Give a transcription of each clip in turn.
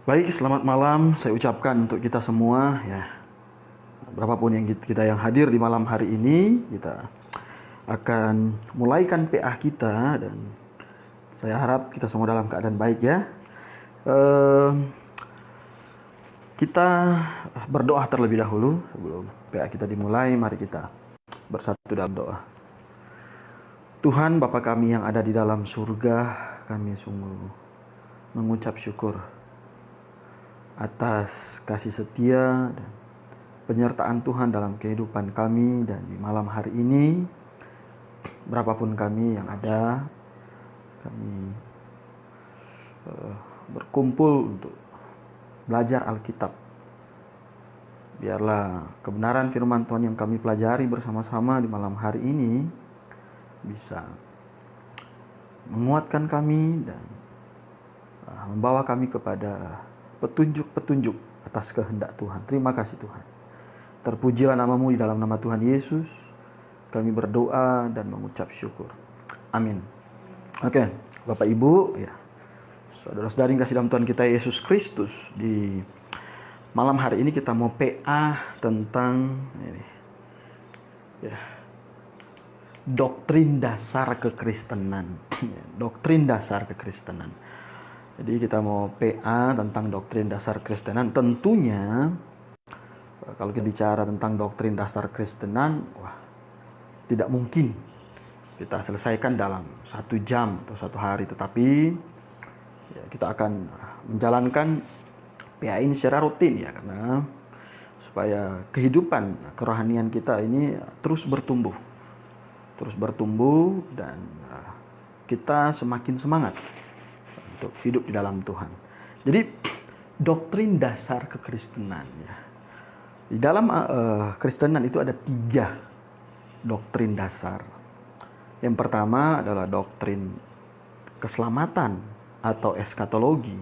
Baik, selamat malam saya ucapkan untuk kita semua ya. Berapapun yang kita yang hadir di malam hari ini, kita akan mulaikan PA kita dan saya harap kita semua dalam keadaan baik ya. Eh, kita berdoa terlebih dahulu sebelum PA kita dimulai. Mari kita bersatu dalam doa. Tuhan Bapa kami yang ada di dalam surga, kami sungguh mengucap syukur atas kasih setia dan penyertaan Tuhan dalam kehidupan kami. Dan di malam hari ini, berapapun kami yang ada, kami berkumpul untuk belajar Alkitab. Biarlah kebenaran firman Tuhan yang kami pelajari bersama-sama di malam hari ini bisa menguatkan kami dan membawa kami kepada petunjuk-petunjuk atas kehendak Tuhan. Terima kasih Tuhan. Terpujilah namamu di dalam nama Tuhan Yesus. Kami berdoa dan mengucap syukur. Amin. Oke, Bapak Ibu, ya, saudara-saudari yang kasih dalam Tuhan kita Yesus Kristus, di malam hari ini kita mau PA tentang ini, ya, doktrin dasar kekristenan. Doktrin dasar kekristenan. Jadi kita mau PA tentang doktrin dasar Kristenan. Tentunya kalau kita bicara tentang doktrin dasar Kristenan, tidak mungkin kita selesaikan dalam 1 jam atau 1 hari. Tetapi ya, kita akan menjalankan PA ini secara rutin ya, karena supaya kehidupan kerohanian kita ini terus bertumbuh dan kita semakin semangat untuk hidup di dalam Tuhan. Jadi doktrin dasar kekristenan ya. Di dalam Kristenan itu ada 3 doktrin dasar. Yang pertama adalah doktrin keselamatan atau eskatologi.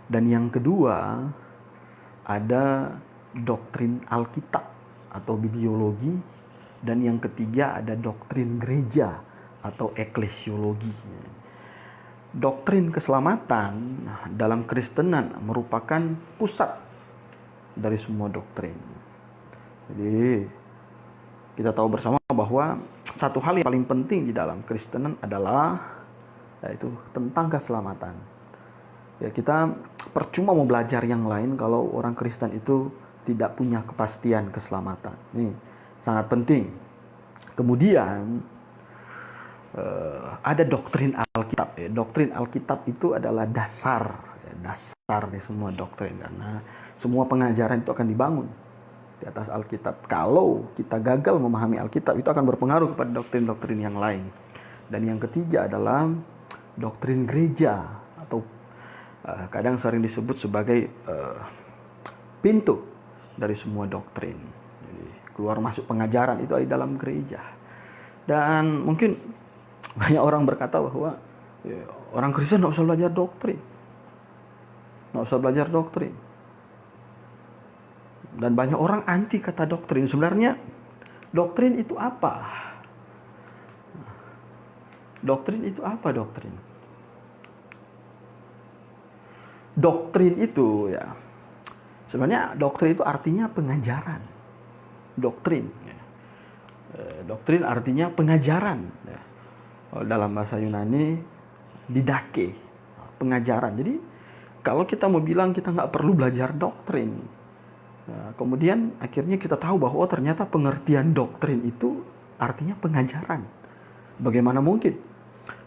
Dan yang kedua ada doktrin Alkitab atau bibliologi. Dan yang ketiga ada doktrin gereja atau eklesiologi. Doktrin keselamatan dalam Kristenan merupakan pusat dari semua doktrin. Jadi kita tahu bersama bahwa satu hal yang paling penting di dalam Kristenan adalah yaitu tentang keselamatan. Ya, kita percuma mau belajar yang lain kalau orang Kristen itu tidak punya kepastian keselamatan. Ini sangat penting. Kemudian ada doktrin Alkitab ya. Doktrin Alkitab itu adalah dasar dari semua doktrin, karena semua pengajaran itu akan dibangun di atas Alkitab. Kalau kita gagal memahami Alkitab, itu akan berpengaruh kepada doktrin-doktrin yang lain. Dan yang ketiga adalah doktrin gereja atau kadang sering disebut sebagai pintu dari semua doktrin. Jadi keluar masuk pengajaran itu ada di dalam gereja. Dan mungkin banyak orang berkata bahwa ya, orang Kristen nggak usah belajar doktrin. Dan banyak orang anti kata doktrin. Sebenarnya doktrin itu apa? Doktrin itu apa doktrin? Doktrin itu ya, sebenarnya doktrin itu artinya pengajaran. Doktrin artinya pengajaran ya. Dalam bahasa Yunani didake, pengajaran. Jadi kalau kita mau bilang kita nggak perlu belajar doktrin, nah, kemudian akhirnya kita tahu bahwa ternyata pengertian doktrin itu artinya pengajaran. Bagaimana mungkin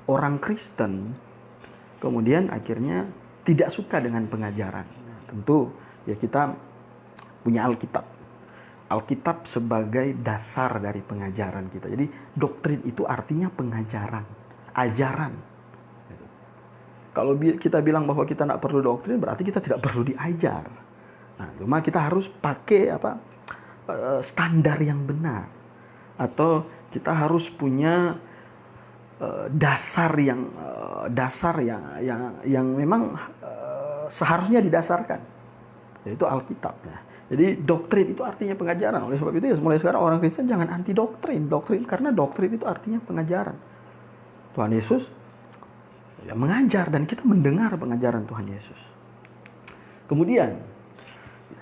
orang Kristen kemudian akhirnya tidak suka dengan pengajaran? Nah, tentu ya kita punya Alkitab sebagai dasar dari pengajaran kita. Jadi doktrin itu artinya pengajaran, ajaran. Kalau kita bilang bahwa kita tidak perlu doktrin, berarti kita tidak perlu diajar. Nah, cuma kita harus pakai standar yang benar, atau kita harus punya dasar yang memang seharusnya didasarkan, yaitu Alkitab ya. Jadi doktrin itu artinya pengajaran. Oleh sebab itu ya, mulai sekarang orang Kristen jangan anti doktrin. Karena doktrin itu artinya pengajaran. Tuhan Yesus ya mengajar dan kita mendengar pengajaran Tuhan Yesus. Kemudian,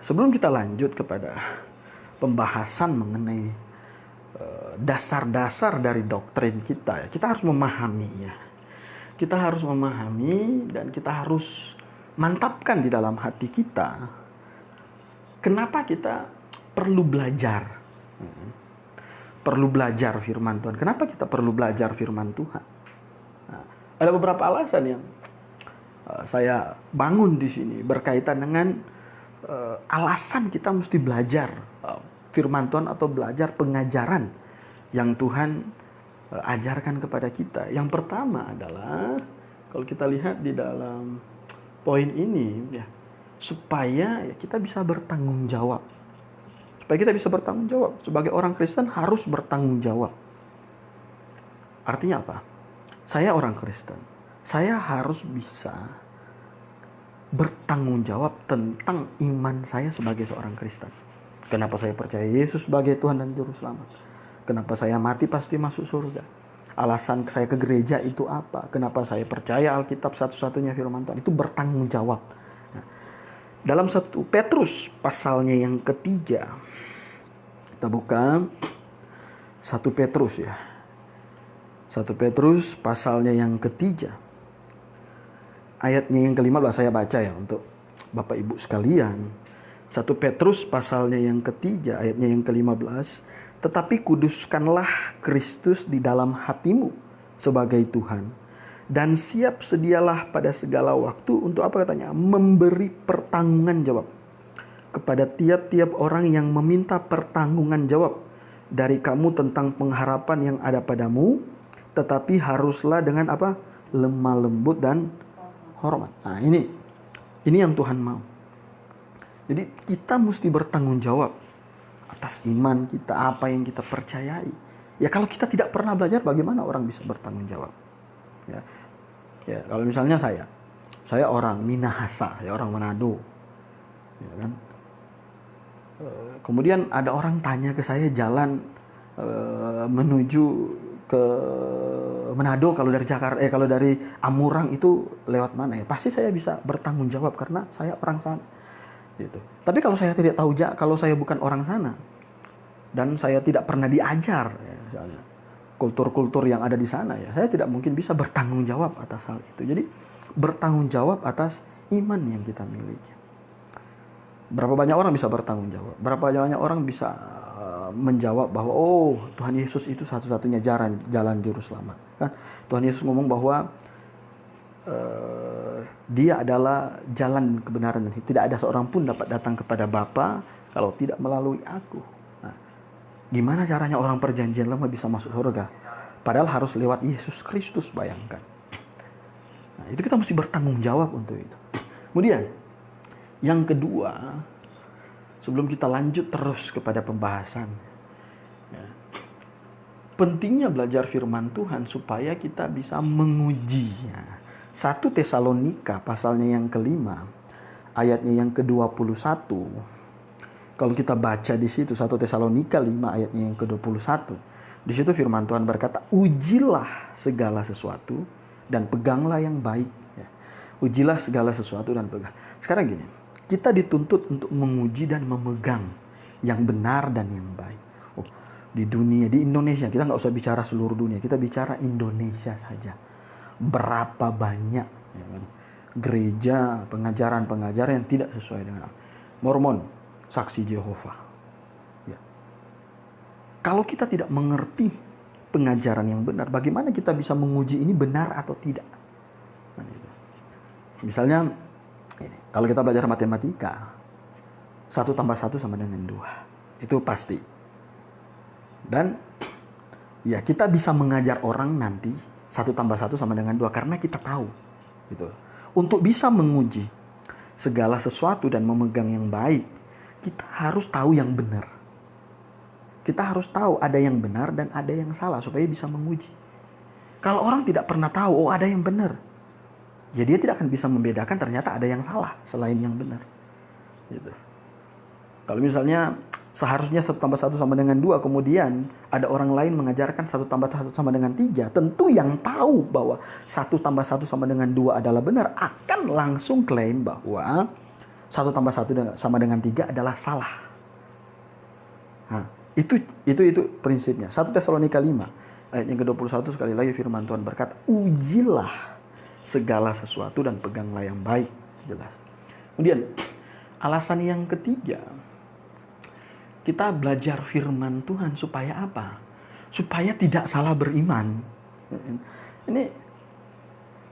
sebelum kita lanjut kepada pembahasan mengenai dasar-dasar dari doktrin kita, kita harus memahaminya. Kita harus memahami dan kita harus mantapkan di dalam hati kita. Kenapa kita perlu belajar? Perlu belajar firman Tuhan. Kenapa kita perlu belajar firman Tuhan? Nah, ada beberapa alasan yang saya bangun di sini berkaitan dengan alasan kita mesti belajar firman Tuhan atau belajar pengajaran yang Tuhan ajarkan kepada kita. Yang pertama adalah kalau kita lihat di dalam poin ini ya, supaya kita bisa bertanggung jawab. Supaya kita bisa bertanggung jawab. Sebagai orang Kristen harus bertanggung jawab. Artinya apa? Saya orang Kristen. Saya harus bisa bertanggung jawab tentang iman saya sebagai seorang Kristen. Kenapa saya percaya Yesus sebagai Tuhan dan Juru Selamat? Kenapa saya mati pasti masuk surga? Alasan saya ke gereja itu apa? Kenapa saya percaya Alkitab satu-satunya firman Tuhan? Itu bertanggung jawab. Nah, dalam 1 Petrus pasalnya yang ketiga, kita buka 1 Petrus ya. 1 Petrus pasalnya yang ketiga. Ayatnya yang ke-15 saya baca ya untuk Bapak Ibu sekalian. 1 Petrus pasalnya yang ketiga, ayatnya yang ke-15. Tetapi kuduskanlah Kristus di dalam hatimu sebagai Tuhan. Dan siap sedialah pada segala waktu untuk apa katanya? Memberi pertanggungan jawab kepada tiap-tiap orang yang meminta pertanggungan jawab dari kamu tentang pengharapan yang ada padamu. Tetapi haruslah dengan apa? Lemah lembut dan hormat. Nah ini yang Tuhan mau. Jadi kita mesti bertanggung jawab atas iman kita, apa yang kita percayai. Ya kalau kita tidak pernah belajar, bagaimana orang bisa bertanggung jawab? Ya kalau misalnya saya orang Minahasa, ya orang Manado, ya kan. Kemudian ada orang tanya ke saya jalan menuju ke Manado kalau dari Jakarta, kalau dari Amurang itu lewat mana ya? Pasti saya bisa bertanggung jawab karena saya orang sana. Gitu. Tapi kalau saya tidak tahu, kalau saya bukan orang sana dan saya tidak pernah diajar ya, misalnya kultur-kultur yang ada di sana ya, saya tidak mungkin bisa bertanggung jawab atas hal itu. Jadi bertanggung jawab atas iman yang kita miliki. Berapa banyak orang bisa bertanggung jawab? Berapa banyak orang bisa menjawab bahwa oh Tuhan Yesus itu satu-satunya jalan juru selamat. Kan Tuhan Yesus ngomong bahwa Dia adalah jalan kebenaran dan tidak ada seorang pun dapat datang kepada Bapa kalau tidak melalui aku. Nah, gimana caranya orang perjanjian lama bisa masuk surga? Padahal harus lewat Yesus Kristus, bayangkan. Nah, itu kita mesti bertanggung jawab untuk itu. Kemudian, yang kedua, sebelum kita lanjut terus kepada pembahasan, ya, pentingnya belajar firman Tuhan supaya kita bisa mengujinya. 1 Tesalonika pasalnya yang kelima, ayatnya yang ke-21. Kalau kita baca di situ 1 Tesalonika 5 ayatnya yang ke-21. Di situ firman Tuhan berkata, "Ujilah segala sesuatu dan peganglah yang baik." Ya. Ujilah segala sesuatu dan pegang. Sekarang gini, kita dituntut untuk menguji dan memegang yang benar dan yang baik. Oh, di dunia, di Indonesia, kita nggak usah bicara seluruh dunia, kita bicara Indonesia saja. Berapa banyak ya kan, gereja, pengajaran-pengajaran yang tidak sesuai dengan Mormon, saksi Yehova. Ya. Kalau kita tidak mengerti pengajaran yang benar, bagaimana kita bisa menguji ini benar atau tidak? Nah, misalnya, kalau kita belajar matematika, 1 tambah 1 sama dengan 2. Itu pasti. Dan ya kita bisa mengajar orang nanti 1 tambah 1 sama dengan 2 karena kita tahu. Gitu. Untuk bisa menguji segala sesuatu dan memegang yang baik, kita harus tahu yang benar. Kita harus tahu ada yang benar dan ada yang salah supaya bisa menguji. Kalau orang tidak pernah tahu, oh ada yang benar, ya dia tidak akan bisa membedakan ternyata ada yang salah selain yang benar. Gitu. Kalau misalnya seharusnya 1 tambah 1 sama dengan 2, kemudian ada orang lain mengajarkan 1 tambah 1 sama dengan 3, tentu yang tahu bahwa 1 tambah 1 sama dengan 2 adalah benar akan langsung klaim bahwa 1 tambah 1 sama dengan 3 adalah salah. Nah, itu prinsipnya. 1 Tesalonika 5 ayat yang ke-21 sekali lagi firman Tuhan berkata, ujilah segala sesuatu dan peganglah yang baik. Jelas. Kemudian alasan yang ketiga, kita belajar firman Tuhan supaya apa? Supaya tidak salah beriman. Ini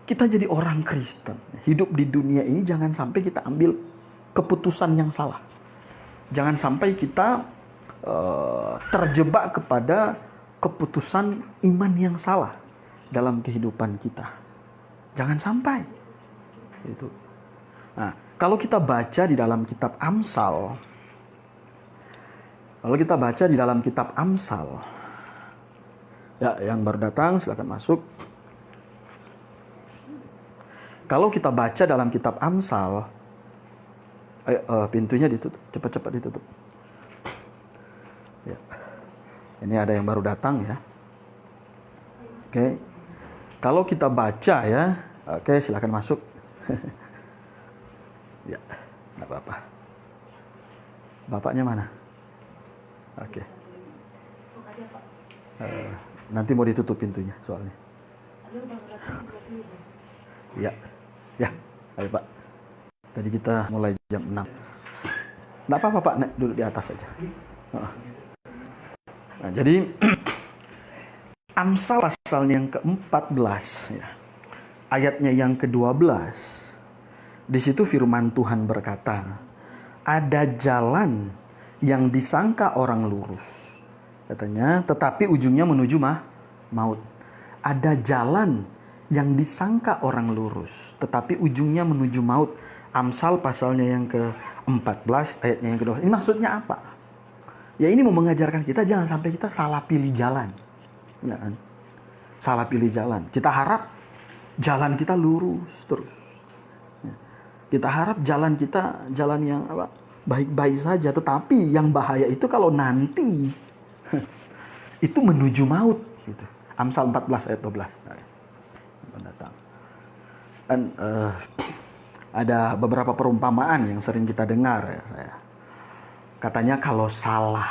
kita jadi orang Kristen, hidup di dunia ini jangan sampai kita ambil keputusan yang salah. Jangan sampai kita terjebak kepada keputusan iman yang salah dalam kehidupan kita. Jangan sampai. Itu. Nah, kalau kita baca di dalam kitab Amsal, ya, yang baru datang silakan masuk. Kalau kita baca dalam kitab Amsal, pintunya ditutup, cepat-cepat ditutup. Ya. Ini ada yang baru datang ya. Oke. Kalau kita baca ya, oke silakan masuk. Ya, nggak apa-apa. Bapaknya mana? Oke. Nanti mau ditutup pintunya soalnya. Ya, ayo Pak. Tadi kita mulai jam 6. Nggak apa-apa Pak, naik duduk di atas saja. Nah, jadi Amsal pasalnya yang ke-14 ya. Ayatnya yang ke-12. Di situ firman Tuhan berkata, ada jalan yang disangka orang lurus. Katanya, tetapi ujungnya menuju maut. Ada jalan yang disangka orang lurus, tetapi ujungnya menuju maut. Amsal pasalnya yang ke-14, ayatnya yang ke-12. Ini maksudnya apa? Ya ini mau mengajarkan kita jangan sampai kita salah pilih jalan. Ya kan? Salah pilih jalan. Kita harap jalan kita lurus terus. Ya. Kita harap jalan kita jalan yang baik-baik saja. Tetapi yang bahaya itu kalau nanti itu menuju maut. Gitu. Amsal 14 ayat 12. Mendatang. Dan ada beberapa perumpamaan yang sering kita dengar ya saya. Katanya kalau salah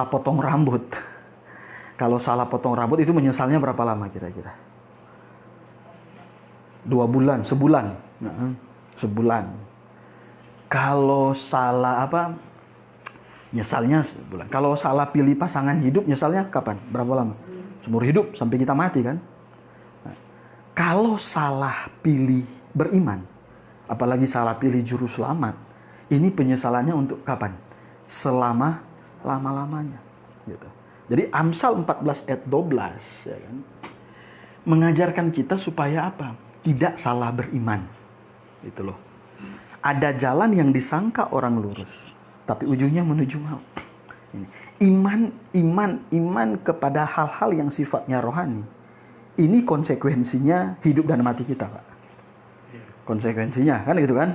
potong rambut. Kalau salah potong rambut itu menyesalnya berapa lama kira-kira? 2 bulan, sebulan. Sebulan. Kalau salah nyesalnya sebulan. Kalau salah pilih pasangan hidup, nyesalnya kapan? Berapa lama? Seumur hidup, sampai kita mati kan? Nah, kalau salah pilih beriman, apalagi salah pilih juru selamat, ini penyesalannya untuk kapan? Lama-lamanya. Gitu. Jadi Amsal 14 ayat 12 ya kan, mengajarkan kita supaya apa? Tidak salah beriman. Gitu loh. Ada jalan yang disangka orang lurus, tapi ujungnya menuju maut. Iman kepada hal-hal yang sifatnya rohani. Ini konsekuensinya hidup dan mati kita, Pak. Konsekuensinya kan gitu kan?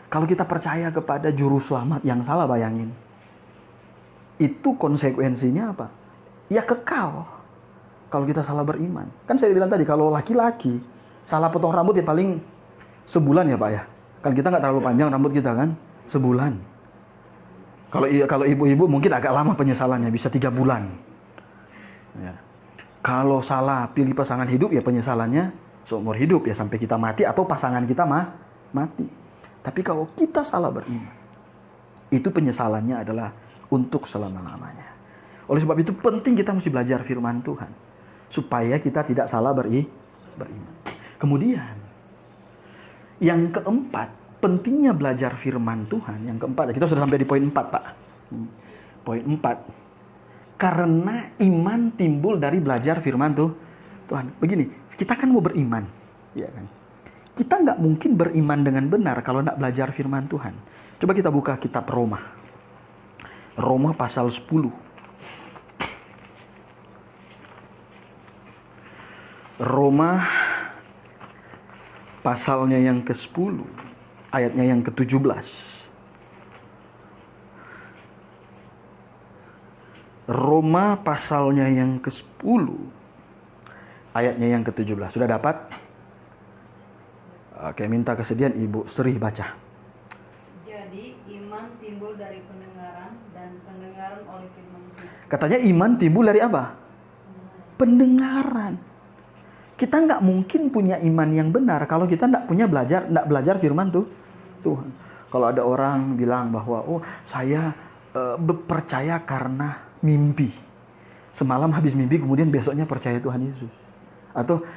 Kalau kita percaya kepada juru selamat yang salah, bayangin. Itu konsekuensinya apa? Ya kekal. Kalau kita salah beriman. Kan saya bilang tadi, kalau laki-laki salah potong rambut ya paling sebulan ya Pak ya. Kan kita nggak terlalu panjang rambut kita kan? Sebulan. Kalau ibu-ibu mungkin agak lama penyesalannya, bisa 3 bulan. Ya. Kalau salah pilih pasangan hidup ya penyesalannya seumur hidup ya, sampai kita mati atau pasangan kita mati. Tapi kalau kita salah beriman, itu penyesalannya adalah untuk selama-lamanya. Oleh sebab itu penting kita mesti belajar firman Tuhan, supaya kita tidak salah beriman. Kemudian, yang keempat, pentingnya belajar firman Tuhan. Yang keempat, kita sudah sampai di poin 4 Pak. Poin 4. Karena iman timbul dari belajar firman Tuhan. Begini, kita kan mau beriman. Ya kan? Kita nggak mungkin beriman dengan benar kalau nggak belajar firman Tuhan. Coba kita buka kitab Roma. Roma pasal 10. Roma pasalnya yang ke-10, ayatnya yang ke-17. Roma pasalnya yang ke-10, ayatnya yang ke-17. Sudah dapat? Oke. Oke, minta kesediaan Ibu Sri baca. Jadi iman timbul dari pendengaran dan pendengaran oleh firman Tuhan. Katanya iman timbul dari apa? Pendengaran. Kita nggak mungkin punya iman yang benar kalau kita nggak belajar firman Tuhan. Kalau ada orang bilang bahwa saya percaya karena mimpi. Semalam habis mimpi kemudian besoknya percaya Tuhan Yesus. Atau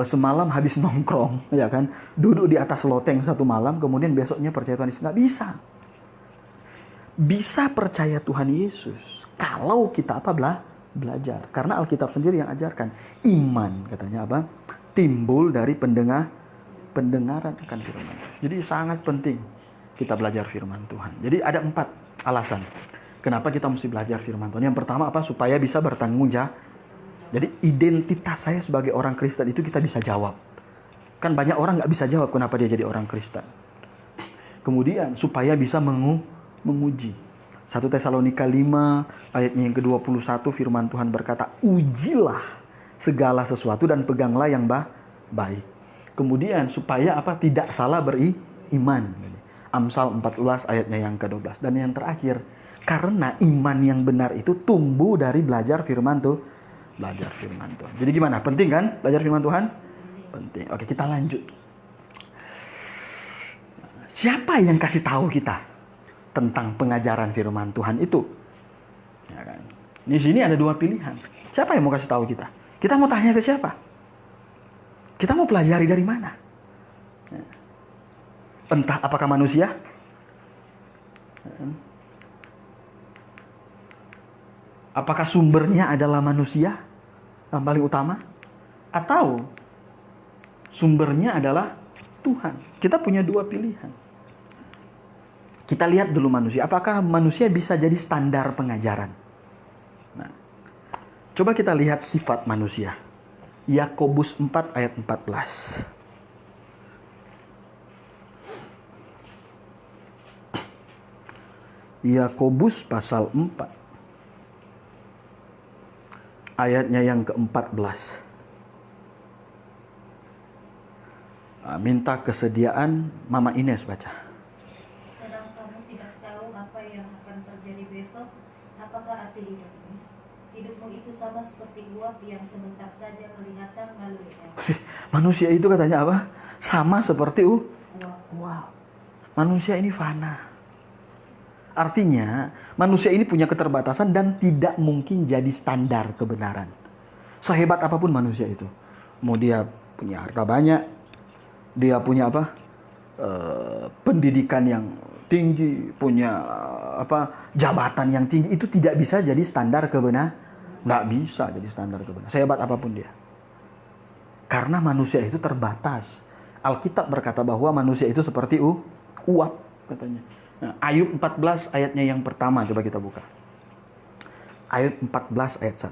semalam habis nongkrong, ya kan, duduk di atas loteng satu malam kemudian besoknya percaya Tuhan Yesus. Nggak bisa. Bisa percaya Tuhan Yesus kalau kita belajar. Karena Alkitab sendiri yang ajarkan. Iman katanya apa? Timbul dari pendengaran akan firman. Jadi sangat penting kita belajar firman Tuhan. Jadi ada 4 alasan kenapa kita mesti belajar firman Tuhan. Yang pertama apa? Supaya bisa bertanggung jawab. Jadi identitas saya sebagai orang Kristen itu kita bisa jawab. Kan banyak orang nggak bisa jawab kenapa dia jadi orang Kristen. Kemudian supaya bisa menguji. 1 Tesalonika 5 ayatnya yang ke-21 firman Tuhan berkata, ujilah segala sesuatu dan peganglah yang baik. Kemudian supaya apa? Tidak salah beriman. Amsal 14 ayatnya yang ke-12. Dan yang terakhir, karena iman yang benar itu tumbuh dari belajar firman Tuhan. Jadi gimana? Penting kan belajar firman Tuhan? Penting. Oke, kita lanjut. Siapa yang kasih tahu kita tentang pengajaran firman Tuhan itu? Ya kan? Di sini ada 2 pilihan. Siapa yang mau kasih tahu kita? Kita mau tanya ke siapa? Kita mau pelajari dari mana? Entah apakah manusia? Apakah sumbernya adalah manusia yang paling utama? Atau sumbernya adalah Tuhan? Kita punya 2 pilihan. Kita lihat dulu manusia. Apakah manusia bisa jadi standar pengajaran? Nah, coba kita lihat sifat manusia. Yakobus 4 ayat 14. Yakobus pasal 4. Ayatnya yang ke-14. Minta kesediaan Mama Ines baca. Sedang kamu tidak tahu apa yang akan terjadi besok, apakah arti hidupmu? Hidupmu itu sama seperti uap yang sebentar saja kelihatan lalu hilang. Manusia itu katanya apa? Sama seperti uap. Uap. Manusia ini fana. Artinya, manusia ini punya keterbatasan dan tidak mungkin jadi standar kebenaran. Sehebat apapun manusia itu. Mau dia punya harta banyak, dia punya apa? Pendidikan yang tinggi, punya jabatan yang tinggi, itu tidak bisa jadi standar kebenaran. Nggak bisa jadi standar kebenaran. Sehebat apapun dia. Karena manusia itu terbatas. Alkitab berkata bahwa manusia itu seperti uap, katanya. Nah, Ayub 14 ayatnya yang pertama, coba kita buka. Ayub 14 ayat 1.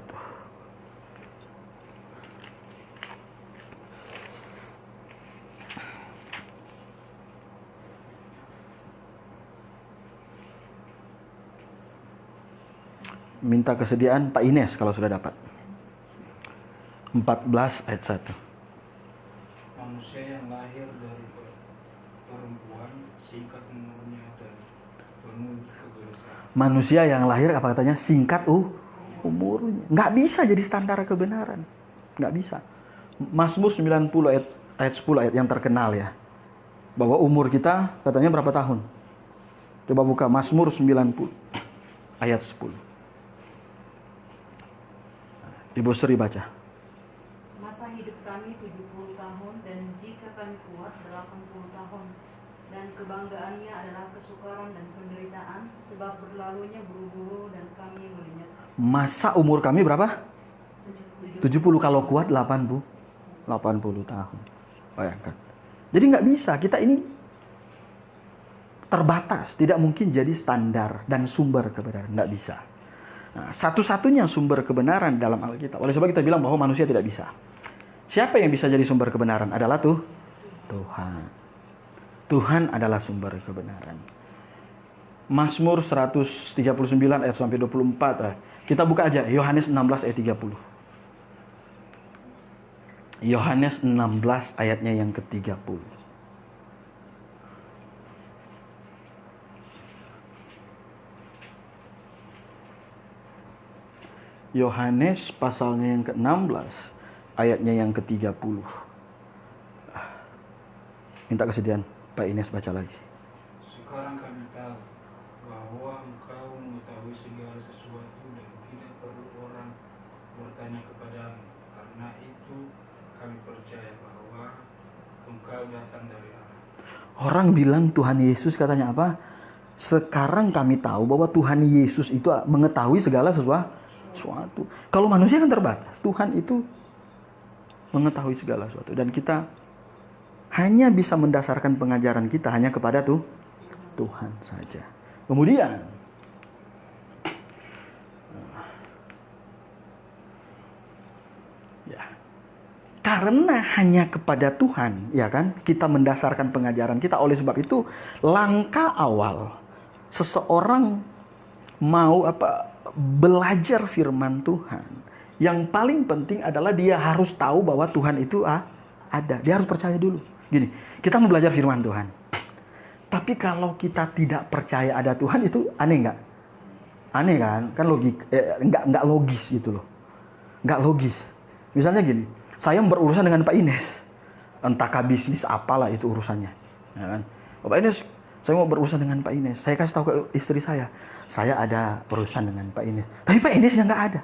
Minta kesediaan Pak Ines kalau sudah dapat. 14 ayat 1. Manusia yang lahir dari perempuan singkat umurnya dan penuh kegelisahan. Manusia yang lahir apa katanya? Singkat umurnya. Nggak bisa jadi standar kebenaran. Nggak bisa. Mazmur 90 ayat 10 ayat yang terkenal ya. Bahwa umur kita katanya berapa tahun? Coba buka Mazmur 90 ayat 10. Ibu Sri baca. Masa hidup kami 70 tahun dan jika kami kuat 80 tahun. Dan kebanggaannya adalah kesukaran dan penderitaan sebab berlalunya buru-buru dan kami melenyap. Masa umur kami berapa? 70 kalau kuat 80 tahun. Bayangkan. Jadi nggak bisa, kita ini terbatas, tidak mungkin jadi standar dan sumber kebenaran, nggak bisa. Nah, satu-satunya sumber kebenaran dalam Alkitab. Oleh sebab kita bilang bahwa manusia tidak bisa. Siapa yang bisa jadi sumber kebenaran? Adalah Tuhan. Tuhan adalah sumber kebenaran. Mazmur 139 ayat sampai 24. Kita buka aja Yohanes 16 ayat 30. Yohanes 16 ayatnya yang ke-30. Yohanes pasalnya yang ke-16, ayatnya yang ke-30. Minta kesediaan Pak Ines baca lagi. Sekarang kami tahu bahwa Engkau mengetahui segala sesuatu dan tidak perlu orang bertanya kepadamu. Karena itu kami percaya bahwa Engkau datang dari Allah. Orang bilang Tuhan Yesus katanya apa? Sekarang kami tahu bahwa Tuhan Yesus itu mengetahui segala sesuatu. Kalau manusia kan terbatas, Tuhan itu mengetahui segala sesuatu. Dan kita hanya bisa mendasarkan pengajaran kita hanya kepada Tuhan saja. Kemudian ya, karena hanya kepada Tuhan, ya kan, kita mendasarkan pengajaran kita. Oleh sebab itu, langkah awal seseorang mau belajar firman Tuhan, yang paling penting adalah dia harus tahu bahwa Tuhan itu ada. Dia harus percaya dulu. Gini, kita mau belajar firman Tuhan. Tapi kalau kita tidak percaya ada Tuhan, itu aneh nggak? Aneh kan? Kan nggak logis gitu loh. Nggak logis. Misalnya gini, saya berurusan dengan Pak Ines. Entahkah bisnis apalah itu urusannya. Ya kan? Pak Ines, saya mau berurusan dengan Pak Ines. Saya kasih tahu ke istri saya ada urusan dengan Pak Ines. Tapi Pak Ines yang nggak ada.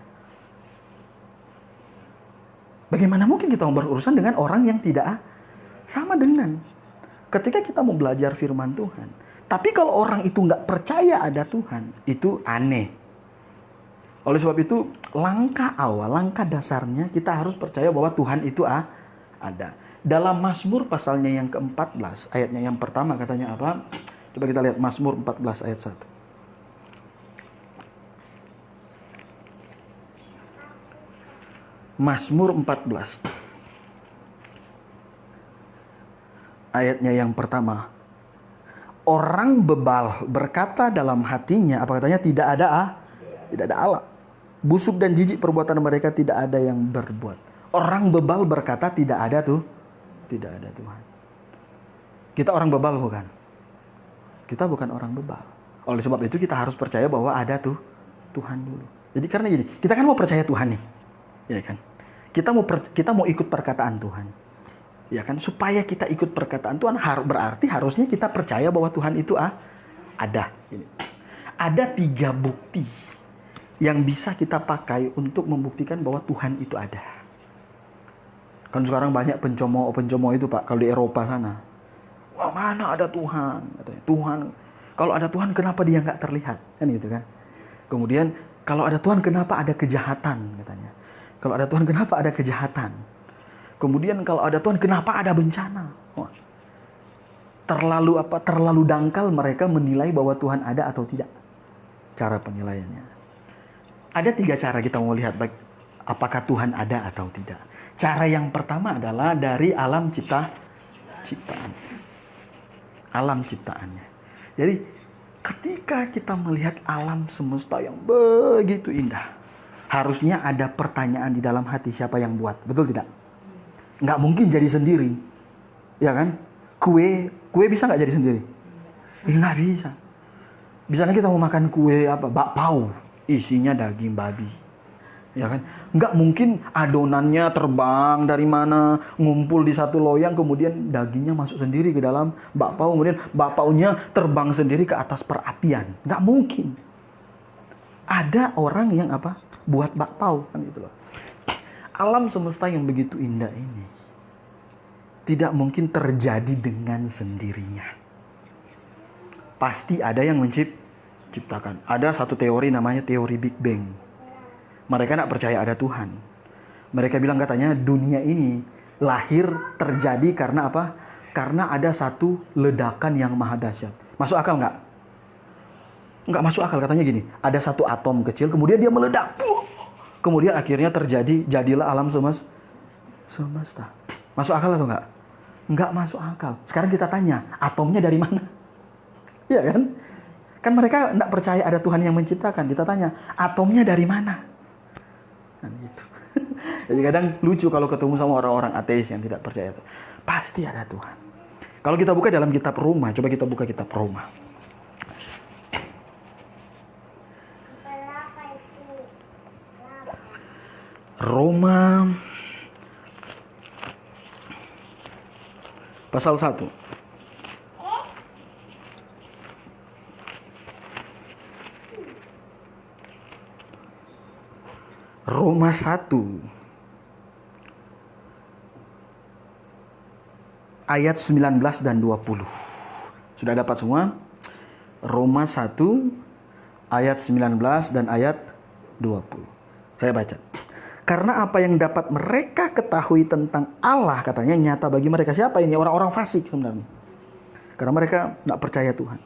Bagaimana mungkin kita mau berurusan dengan orang yang tidak sama dengan ketika kita mau belajar firman Tuhan. Tapi kalau orang itu nggak percaya ada Tuhan, itu aneh. Oleh sebab itu, langkah awal, langkah dasarnya kita harus percaya bahwa Tuhan itu ada. Dalam Mazmur pasalnya yang ke-14, ayatnya yang pertama katanya apa? Coba kita lihat Mazmur 14 ayat 1. Mazmur 14 ayatnya yang pertama. Orang bebal berkata dalam hatinya, apa katanya? Tidak ada Allah. Busuk dan jijik perbuatan mereka, tidak ada yang berbuat. Orang bebal berkata tidak ada Tuhan. Kita orang bebal bukan? Kita bukan orang bebal. Oleh sebab itu kita harus percaya bahwa ada Tuhan dulu. Jadi karena gini, kita kan mau percaya Tuhan nih. Ya kan? Kita mau ikut perkataan Tuhan. Ya kan? Supaya kita ikut perkataan Tuhan berarti harusnya kita percaya bahwa Tuhan itu ada. Ada 3 bukti yang bisa kita pakai untuk membuktikan bahwa Tuhan itu ada. Kan sekarang banyak pencomo itu Pak, kalau di Eropa sana. Wah, mana ada Tuhan? Katanya, Tuhan, kalau ada Tuhan kenapa dia nggak terlihat? Kan gitu kan. Kemudian kalau ada Tuhan kenapa ada kejahatan? Katanya. Kalau ada Tuhan kenapa ada kejahatan? Kemudian kalau ada Tuhan kenapa ada bencana? Wah, terlalu dangkal mereka menilai bahwa Tuhan ada atau tidak. Cara penilaiannya. Ada 3 cara kita mau lihat baik apakah Tuhan ada atau tidak. Cara yang pertama adalah dari alam ciptaan. Alam ciptaannya. Jadi ketika kita melihat alam semesta yang begitu indah, harusnya ada pertanyaan di dalam hati, siapa yang buat? Betul tidak? Nggak mungkin jadi sendiri. Ya kan? Kue bisa nggak jadi sendiri? Nggak bisa. Misalnya kita mau makan kue bakpao, isinya daging babi. Ya kan? Nggak mungkin adonannya terbang dari mana, ngumpul di satu loyang, kemudian dagingnya masuk sendiri ke dalam bakpao, kemudian bakpaonya terbang sendiri ke atas perapian. Nggak mungkin. Ada orang yang buat bakpao, kan gitu loh. Alam semesta yang begitu indah ini tidak mungkin terjadi dengan sendirinya. Pasti ada yang menciptakan. Ada satu teori namanya teori Big Bang. Mereka tidak percaya ada Tuhan. Mereka bilang katanya dunia ini lahir terjadi karena apa? Karena ada satu ledakan yang maha dahsyat. Masuk akal nggak? Nggak masuk akal, katanya gini. Ada satu atom kecil, kemudian dia meledak. Kemudian akhirnya jadilah alam semesta. Masuk akal atau enggak? Enggak masuk akal. Sekarang kita tanya, atomnya dari mana? Iya kan? Kan mereka enggak percaya ada Tuhan yang menciptakan. Kita tanya, atomnya dari mana? Kan gitu. Jadi kadang lucu kalau ketemu sama orang-orang ateis yang tidak percaya itu. Pasti ada Tuhan. Kalau kita buka dalam kitab Roma, coba kita buka kitab Roma. Roma pasal 1. Roma 1 ayat 19 dan 20. Sudah dapat semua? Roma 1 ayat 19 dan ayat 20. Saya baca. Karena apa yang dapat mereka ketahui tentang Allah, katanya nyata bagi mereka. Siapa ini? Orang-orang fasik sebenarnya. Karena mereka tidak percaya Tuhan.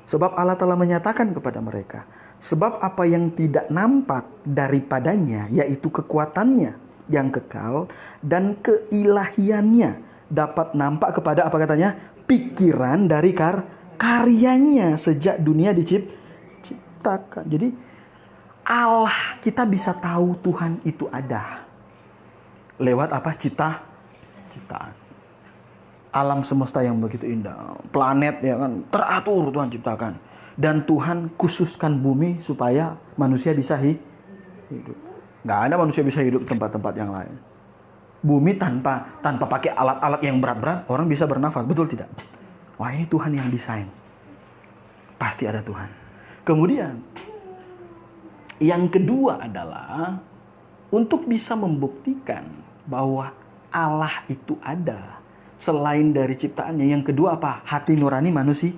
Sebab Allah telah menyatakan kepada mereka. Sebab apa yang tidak nampak daripadanya, yaitu kekuatannya yang kekal dan keilahiannya, dapat nampak kepada apa katanya? Pikiran dari karyanya sejak dunia diciptakan. Jadi Allah, kita bisa tahu Tuhan itu ada lewat apa? Ciptaan. Alam semesta yang begitu indah, planet ya kan teratur Tuhan ciptakan. Dan Tuhan khususkan bumi supaya manusia bisa hidup. Nggak ada manusia bisa hidup di tempat-tempat yang lain. Bumi tanpa pakai alat-alat yang berat-berat, orang bisa bernafas. Betul tidak? Wah, ini Tuhan yang desain. Pasti ada Tuhan. Kemudian, yang kedua adalah untuk bisa membuktikan bahwa Allah itu ada. Selain dari ciptaannya, yang kedua apa? Hati nurani manusia.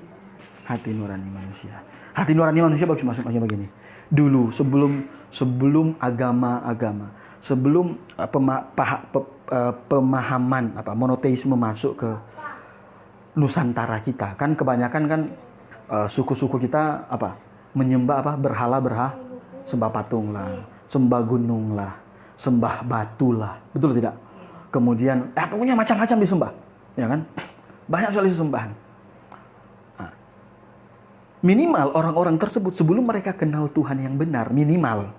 Hati nurani manusia. Hati nurani manusia maksudnya begini. Dulu sebelum agama-agama, sebelum pemahaman monoteisme masuk ke Nusantara kita, kan kebanyakan kan suku-suku kita menyembah berhala, sembah patung lah, sembah gunung lah, sembah batu lah, betul tidak? Kemudian pokoknya macam-macam disembah, ya kan? Banyak sekali sembahan. Minimal orang-orang tersebut sebelum mereka kenal Tuhan yang benar, minimal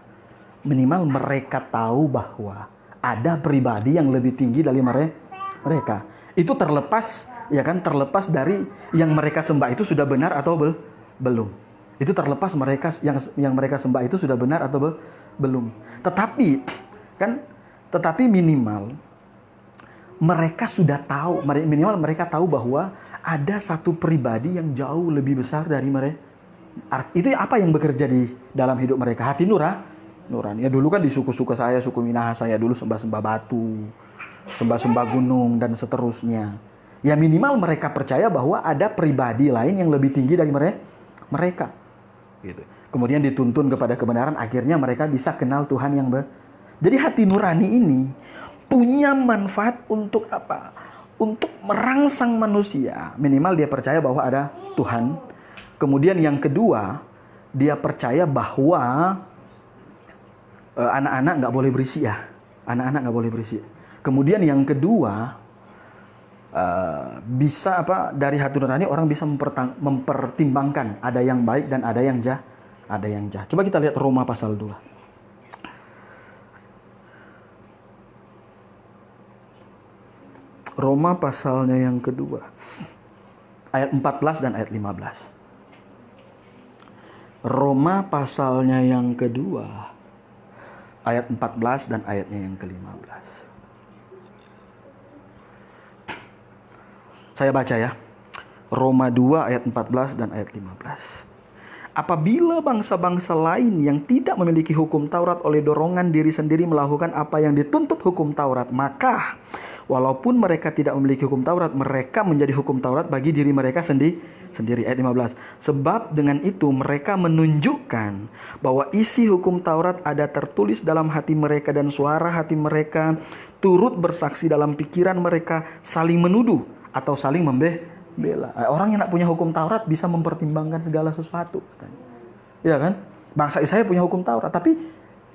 mereka tahu bahwa ada pribadi yang lebih tinggi dari mereka. Itu terlepas dari yang mereka sembah itu sudah benar atau belum. Itu terlepas mereka yang mereka sembah itu sudah benar atau belum. Tetapi minimal mereka sudah tahu, minimal mereka tahu bahwa ada satu pribadi yang jauh lebih besar dari mereka. Itu apa yang bekerja di dalam hidup mereka? Hati nurani. Ya dulu kan di suku-suku saya, suku Minahasa saya dulu sembah-sembah batu, sembah-sembah gunung dan seterusnya. Ya minimal mereka percaya bahwa ada pribadi lain yang lebih tinggi dari mereka. Gitu. Kemudian dituntun kepada kebenaran, akhirnya mereka bisa kenal Tuhan yang Jadi hati nurani ini punya manfaat untuk apa? Untuk merangsang manusia. Minimal dia percaya bahwa ada Tuhan. Kemudian yang kedua, dia percaya bahwa anak-anak nggak boleh berisi ya. Anak-anak nggak boleh berisi. Kemudian yang kedua, bisa dari hati nurani orang bisa mempertimbangkan ada yang baik dan ada yang jahat. Coba kita lihat Roma pasal 2. Roma pasalnya yang kedua, ayat 14 dan ayat 15. Roma pasalnya yang kedua, ayat 14 dan ayatnya yang ke-15. Saya baca ya. Roma 2 ayat 14 dan ayat 15. Apabila bangsa-bangsa lain yang tidak memiliki hukum Taurat oleh dorongan diri sendiri melakukan apa yang dituntut hukum Taurat, maka walaupun mereka tidak memiliki hukum Taurat, mereka menjadi hukum Taurat bagi diri mereka sendiri. Ayat 15. Sebab dengan itu mereka menunjukkan bahwa isi hukum Taurat ada tertulis dalam hati mereka dan suara hati mereka turut bersaksi dalam pikiran mereka saling menuduh atau saling membela. Orang yang tidak punya hukum Taurat bisa mempertimbangkan segala sesuatu. Ya kan? Bangsa Israel punya hukum Taurat, tapi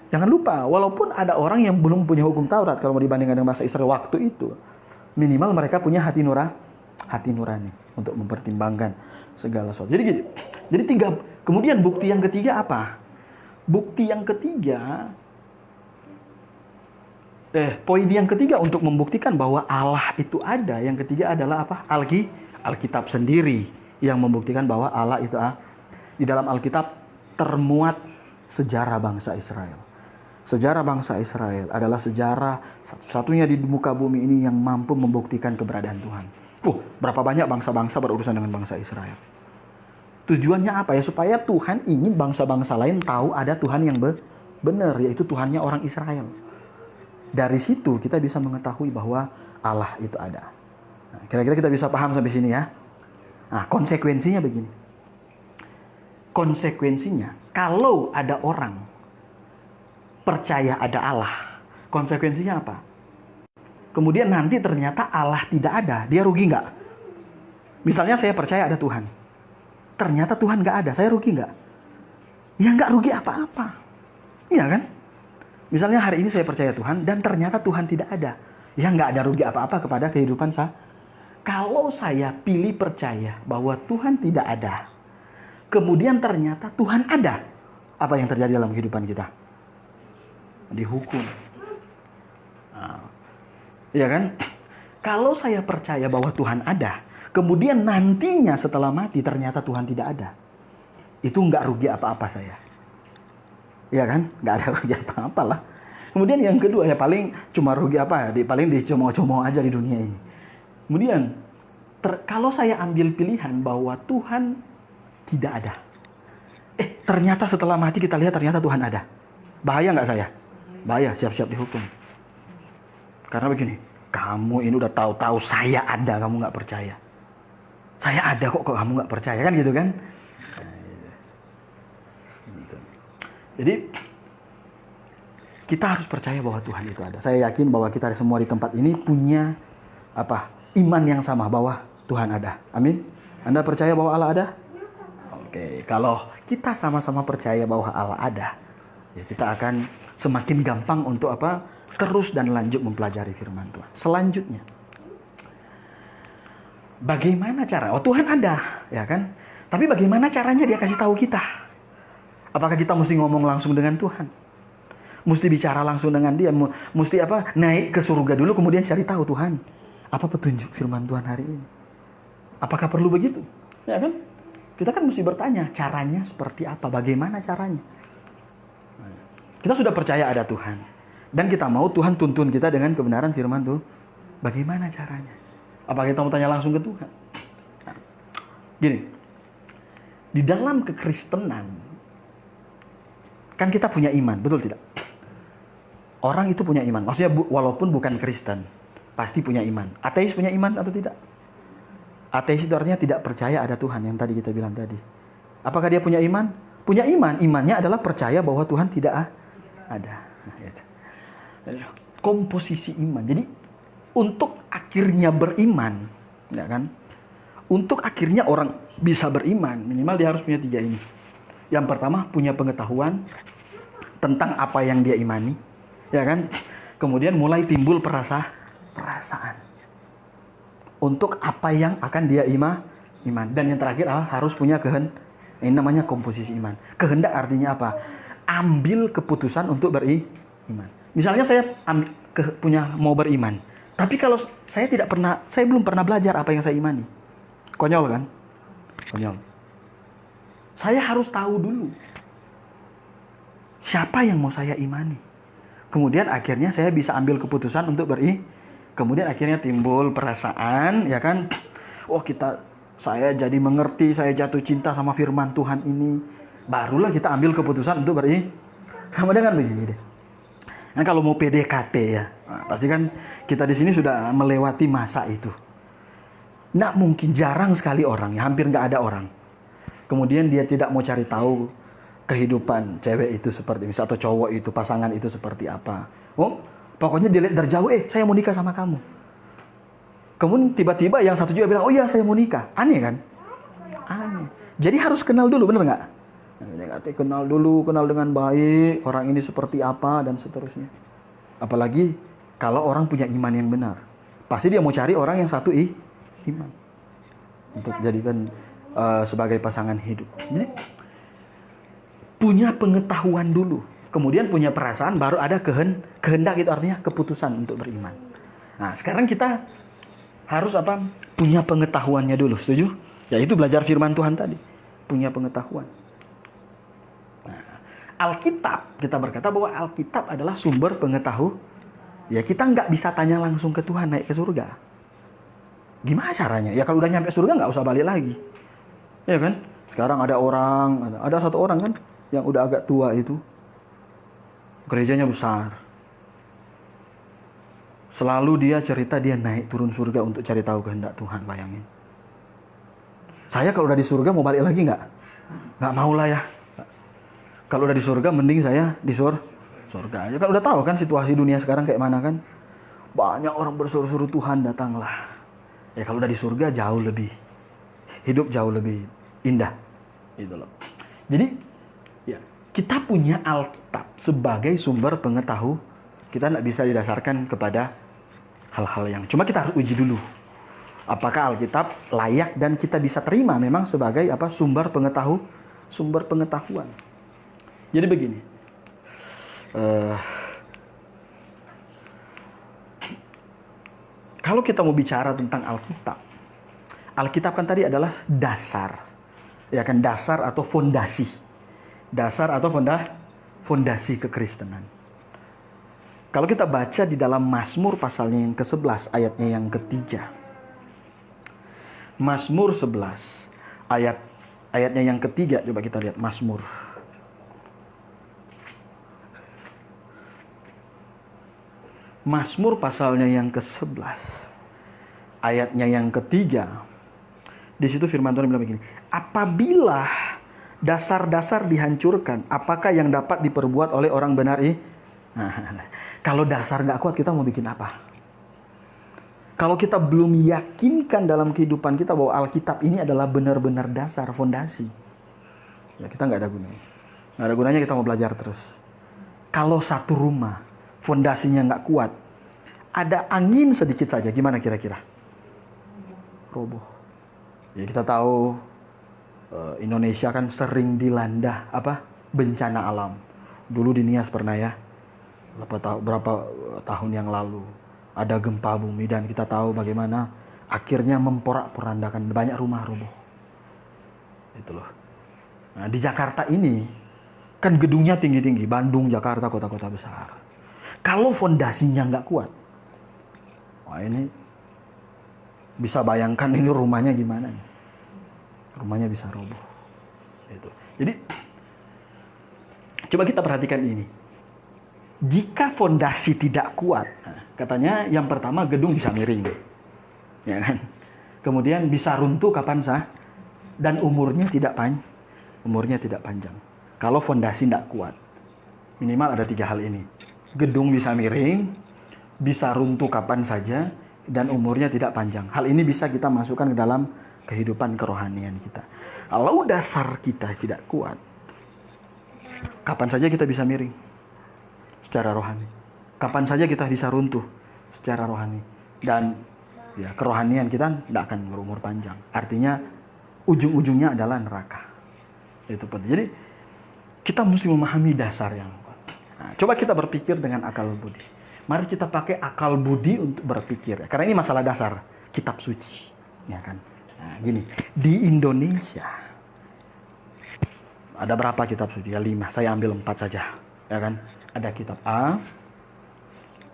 jangan lupa, walaupun ada orang yang belum punya hukum Taurat, kalau mau dibandingkan dengan bangsa Israel waktu itu, minimal mereka punya hati nurani untuk mempertimbangkan segala sesuatu. Jadi kemudian bukti yang ketiga apa? Bukti yang ketiga, poin yang ketiga untuk membuktikan bahwa Allah itu ada. Yang ketiga adalah apa? Alkitab sendiri yang membuktikan bahwa Allah itu Di dalam Alkitab termuat sejarah bangsa Israel. sejarah bangsa Israel adalah sejarah satu-satunya di muka bumi ini yang mampu membuktikan keberadaan Tuhan. Berapa banyak bangsa-bangsa berurusan dengan bangsa Israel. Tujuannya apa ya? Supaya Tuhan ingin bangsa-bangsa lain tahu ada Tuhan yang benar, yaitu Tuhannya orang Israel. Dari situ kita bisa mengetahui bahwa Allah itu ada. Nah, kira-kira kita bisa paham sampai sini ya. Nah, konsekuensinya begini. Konsekuensinya, kalau ada orang percaya ada Allah, konsekuensinya apa? Kemudian nanti ternyata Allah tidak ada, dia rugi nggak? Misalnya saya percaya ada Tuhan, ternyata Tuhan nggak ada, saya rugi nggak? Ya nggak rugi apa-apa, iya kan? Misalnya hari ini saya percaya Tuhan dan ternyata Tuhan tidak ada, ya nggak ada rugi apa-apa kepada kehidupan saya. Kalau saya pilih percaya bahwa Tuhan tidak ada, kemudian ternyata Tuhan ada, apa yang terjadi dalam kehidupan kita? Dihukum. Nah, ya kan? Kalau saya percaya bahwa Tuhan ada, kemudian nantinya setelah mati ternyata Tuhan tidak ada, itu nggak rugi apa-apa saya. Ya kan? Nggak ada rugi apa-apa lah. Kemudian yang kedua ya paling cuma rugi apa ya? Paling dicomot-comot aja di dunia ini. Kemudian kalau saya ambil pilihan bahwa Tuhan tidak ada, ternyata setelah mati kita lihat ternyata Tuhan ada, bahaya nggak saya? Bahaya, siap-siap dihukum. Karena begini, kamu ini udah tahu-tahu saya ada, kamu nggak percaya. Saya ada kok kamu nggak percaya, kan gitu kan? Jadi kita harus percaya bahwa Tuhan itu ada. Saya yakin bahwa kita semua di tempat ini punya iman yang sama bahwa Tuhan ada. Amin. Anda percaya bahwa Allah ada? Oke, kalau kita sama-sama percaya bahwa Allah ada, ya kita akan semakin gampang untuk terus dan lanjut mempelajari firman Tuhan. Selanjutnya, bagaimana cara? Tuhan ada, ya kan? Tapi bagaimana caranya dia kasih tahu kita? Apakah kita mesti ngomong langsung dengan Tuhan? Mesti bicara langsung dengan dia? Mesti naik ke surga dulu kemudian cari tahu Tuhan, apa petunjuk firman Tuhan hari ini? Apakah perlu begitu? Ya kan? Kita kan mesti bertanya, caranya seperti apa? Bagaimana caranya? Kita sudah percaya ada Tuhan. Dan kita mau Tuhan tuntun kita dengan kebenaran firman Tuhan. Bagaimana caranya? Apa kita mau tanya langsung ke Tuhan? Nah, gini. Di dalam kekristenan, kan kita punya iman, betul tidak? Orang itu punya iman. Maksudnya walaupun bukan Kristen, pasti punya iman. Ateis punya iman atau tidak? Ateis itu artinya tidak percaya ada Tuhan, yang tadi kita bilang tadi. Apakah dia punya iman? Punya iman. Imannya adalah percaya bahwa Tuhan tidak ada. Nah, gitu. Komposisi iman. Jadi untuk akhirnya beriman, ya kan? Untuk akhirnya orang bisa beriman, minimal dia harus punya 3 ini. Yang pertama, punya pengetahuan tentang apa yang dia imani, ya kan? Kemudian mulai timbul perasaan untuk apa yang akan dia iman. Dan yang terakhir harus punya kehendak. Ini namanya komposisi iman. Kehendak artinya apa? Ambil keputusan untuk beriman. Misalnya saya mau beriman, tapi kalau saya belum pernah belajar apa yang saya imani. Konyol kan? Konyol. Saya harus tahu dulu siapa yang mau saya imani. Kemudian akhirnya saya bisa ambil keputusan untuk Kemudian akhirnya timbul perasaan, ya kan? Saya jadi mengerti, saya jatuh cinta sama firman Tuhan ini. Barulah kita ambil keputusan untuk sama dengan begini deh. Kan kalau mau PDKT ya, pasti kan kita di sini sudah melewati masa itu. Nggak mungkin, jarang sekali orang, ya hampir nggak ada orang. Kemudian dia tidak mau cari tahu kehidupan cewek itu seperti ini, atau cowok itu, pasangan itu seperti apa. Pokoknya dilihat dari jauh, saya mau nikah sama kamu. Kemudian tiba-tiba yang satu juga bilang, oh iya saya mau nikah. Aneh kan? Aneh. Jadi harus kenal dulu, bener nggak? Kenal dulu, kenal dengan baik, orang ini seperti apa, dan seterusnya. Apalagi kalau orang punya iman yang benar. Pasti dia mau cari orang yang satu iman. Untuk jadikan sebagai pasangan hidup. Jadi, punya pengetahuan dulu. Kemudian punya perasaan, baru ada kehendak, itu artinya keputusan untuk beriman. Nah, sekarang kita harus punya pengetahuannya dulu, setuju? Yaitu belajar firman Tuhan tadi, punya pengetahuan. Nah, Alkitab, kita berkata bahwa Alkitab adalah sumber pengetahuan. Ya kita nggak bisa tanya langsung ke Tuhan naik ke surga. Gimana caranya? Ya kalau udah nyampe surga nggak usah balik lagi. Ya kan? Sekarang ada satu orang kan yang udah agak tua itu. Gerejanya besar. Selalu dia cerita dia naik turun surga untuk cari tahu kehendak Tuhan, bayangin. Saya kalau udah di surga mau balik lagi nggak? Nggak mau lah ya. Kalau udah di surga mending saya di surga aja. Kan udah tahu kan situasi dunia sekarang kayak mana kan. Banyak orang bersuruh-suruh Tuhan datanglah. Ya kalau udah di surga jauh lebih. Hidup jauh lebih indah. Gitu loh. Jadi ya, kita punya Alkitab sebagai sumber pengetahuan. Kita nggak bisa didasarkan kepada hal-hal yang cuma kita harus uji dulu. Apakah Alkitab layak dan kita bisa terima memang sebagai sumber pengetahuan. Jadi begini, kalau kita mau bicara tentang Alkitab kan tadi adalah dasar, ya kan, dasar atau fondasi kekristenan. Kalau kita baca di dalam Mazmur pasalnya yang ke-11 ayatnya yang ketiga, Mazmur 11 ayatnya yang ketiga, coba kita lihat Mazmur. Mazmur pasalnya yang ke-11 ayatnya yang ketiga. Di situ firman Tuhan bilang begini, apabila dasar-dasar dihancurkan, apakah yang dapat diperbuat oleh orang benar ini? Kalau dasar nggak kuat, kita mau bikin apa? Kalau kita belum yakinkan dalam kehidupan kita bahwa Alkitab ini adalah benar-benar dasar, fondasi, ya kita nggak ada gunanya. Nggak ada gunanya kita mau belajar terus. Kalau satu rumah fondasinya nggak kuat, ada angin sedikit saja, gimana kira-kira? Roboh. Ya kita tahu Indonesia kan sering dilanda bencana alam. Dulu di Nias pernah ya, berapa tahun yang lalu ada gempa bumi dan kita tahu bagaimana akhirnya memporak-porandakan banyak rumah roboh. Itu loh. Nah, di Jakarta ini kan gedungnya tinggi-tinggi, Bandung, Jakarta, kota-kota besar. Kalau fondasinya nggak kuat, wah ini bisa bayangkan ini rumahnya gimana nih. Rumahnya bisa roboh. Itu. Jadi coba kita perhatikan ini. Jika fondasi tidak kuat, katanya yang pertama gedung bisa miring, ya kan? Kemudian bisa runtuh kapan sah, dan umurnya tidak panjang. Kalau fondasi tidak kuat, minimal ada 3 hal ini. Gedung bisa miring, bisa runtuh kapan saja, dan umurnya tidak panjang. Hal ini bisa kita masukkan ke dalam kehidupan kerohanian kita. Kalau dasar kita tidak kuat, kapan saja kita bisa miring secara rohani. Kapan saja kita bisa runtuh secara rohani. Dan ya kerohanian kita tidak akan berumur panjang. Artinya ujung-ujungnya adalah neraka. Itu penting. Jadi kita mesti memahami dasar yang kuat. Nah, coba kita berpikir dengan akal budi. Mari kita pakai akal budi untuk berpikir. Karena ini masalah dasar kitab suci. Ya kan? Nah, gini. Di Indonesia ada berapa kitab suci? Ya 5. Saya ambil 4 saja. Ya kan? Ada kitab A,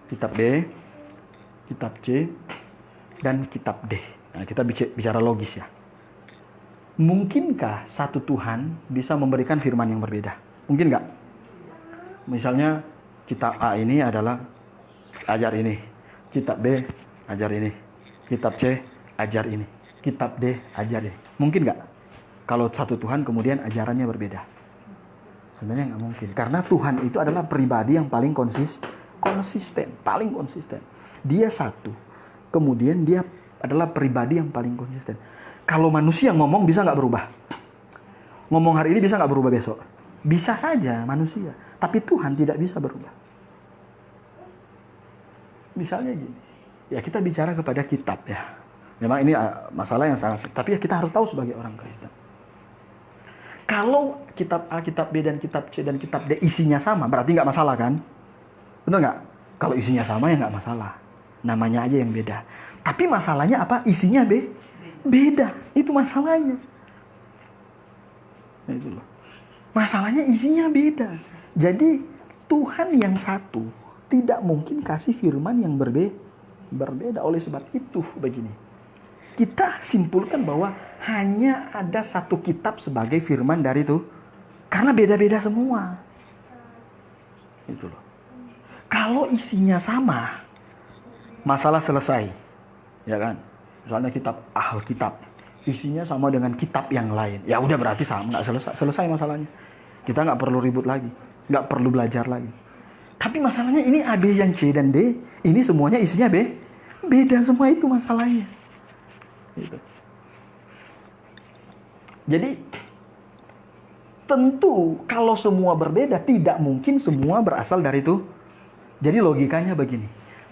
kitab B, kitab C, dan kitab D. Nah, kita bicara logis ya. Mungkinkah satu Tuhan bisa memberikan firman yang berbeda? Mungkin nggak? Misalnya kitab A ini adalah ajar ini, kitab B ajar ini, kitab C ajar ini, kitab D ajar ini. Mungkin nggak? Kalau satu Tuhan kemudian ajarannya berbeda. Sebenarnya nggak mungkin. Karena Tuhan itu adalah pribadi yang paling konsisten. Paling konsisten. Dia satu. Kemudian dia adalah pribadi yang paling konsisten. Kalau manusia ngomong bisa nggak berubah? Ngomong hari ini bisa nggak berubah besok? Bisa saja manusia. Tapi Tuhan tidak bisa berubah. Misalnya gini. Ya kita bicara kepada kitab ya. Memang ini masalah yang sangat. Tapi ya kita harus tahu sebagai orang Kristen. Kalau kitab A, kitab B, dan kitab C, dan kitab D isinya sama, berarti nggak masalah kan? Benar nggak? Kalau isinya sama ya nggak masalah. Namanya aja yang beda. Tapi masalahnya apa? Isinya beda. Itu masalahnya. Nah, itu loh. Masalahnya isinya beda. Jadi Tuhan yang satu tidak mungkin kasih firman yang berbeda. Oleh sebab itu begini, kita simpulkan bahwa hanya ada satu kitab sebagai firman dari itu, karena beda-beda semua. Itu loh. Kalau isinya sama, masalah selesai, ya kan? Misalnya kitab Alkitab, isinya sama dengan kitab yang lain, ya udah berarti sama, nggak selesai masalahnya. Kita nggak perlu ribut lagi, nggak perlu belajar lagi. Tapi masalahnya ini A, B, yang C dan D, ini semuanya isinya beda semua, itu masalahnya. Gitu. Jadi tentu kalau semua berbeda, tidak mungkin semua berasal dari itu. Jadi logikanya begini,